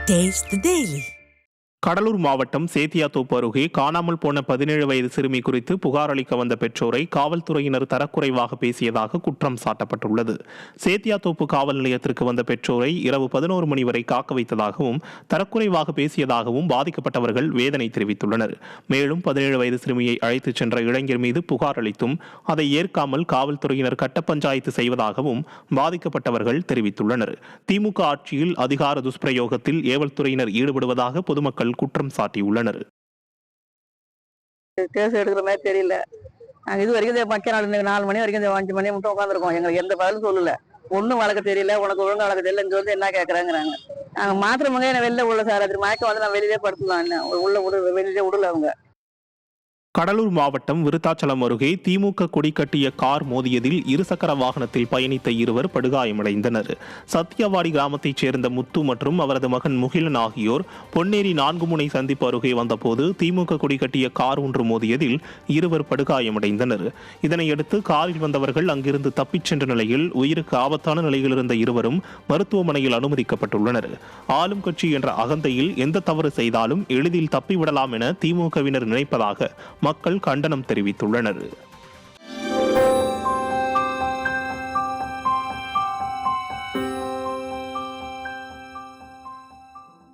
Taste the Daily. Cuddalore மாவட்டம் சேத்தியாத்தோப்பு அருகே காணாமல் போன 17 வயது சிறுமி குறித்து புகார் அளிக்க வந்த பெற்றோரை காவல்துறையினர் தரக்குறைவாக பேசியதாக குற்றம் சாட்டப்பட்டுள்ளது. சேத்தியாத்தோப்பு காவல் நிலையத்திற்கு வந்த பெற்றோரை இரவு 11 மணி வரை காக்க வைத்ததாகவும் தரக்குறைவாக பேசியதாகவும் பாதிக்கப்பட்டவர்கள் வேதனை தெரிவித்துள்ளனர். மேலும் 17 வயது சிறுமியை அழைத்துச் சென்ற இளைஞர் மீது புகார் அளித்தும் அதை ஏற்காமல் காவல்துறையினர் கட்ட பஞ்சாயத்து செய்வதாகவும் பாதிக்கப்பட்டவர்கள் தெரிவித்துள்ளனர். திமுக ஆட்சியில் அதிகார துஷ்பிரயோகத்தில் ஏவல்துறையினர் ஈடுபடுவதாக பொதுமக்கள் குற்றம் சாட்டியுள்ளனர். கேஸ் எடுக்கிற மாதிரி தெரியல. நாங்கள் இது வரைக்கும் மக்கிய நாள் 4 மணி வரைக்கும் 5 மணி மட்டும் உட்காந்துருக்கோம். எங்களுக்கு எந்த பதிலும் சொல்லல. ஒன்றும் வழக்க தெரியல, உனக்கு ஒழுங்கு வழக்க தெரியல, இங்கே வந்து என்ன கேட்குறாங்கிறாங்க. நாங்கள் மாத்திரமாக என்ன வெளில உள்ள சார் அது மயக்கம் வந்து நான் வெளியிலே படுத்துக்கலாம். என்ன உள்ள வெளியிலே விடல அவங்க. கடலூர் மாவட்டம் விருத்தாச்சலம் அருகே திமுக கொடி கட்டிய கார் மோதியதில் இருசக்கர வாகனத்தில் பயணித்த இருவர் படுகாயமடைந்தனர். சத்தியவாடி கிராமத்தைச் சேர்ந்த முத்து மற்றும் அவரது மகன் முகிலன் ஆகியோர் பொன்னேரி 4 முனை சந்திப்பு அருகே வந்தபோது திமுக கொடி கட்டிய கார் ஒன்று மோதியதில் இருவர் படுகாயமடைந்தனர். இதனையடுத்து காரில் வந்தவர்கள் அங்கிருந்து தப்பிச் சென்ற நிலையில் உயிருக்கு ஆபத்தான நிலையில் இருந்த இருவரும் மருத்துவமனையில் அனுமதிக்கப்பட்டுள்ளனர். ஆளும் கட்சி என்ற அகந்தையில் எந்த தவறு செய்தாலும் எளிதில் தப்பிவிடலாம் என திமுகவினர் நினைப்பதாக மக்கள் கண்டனம் தெரிவித்துள்ளனர்.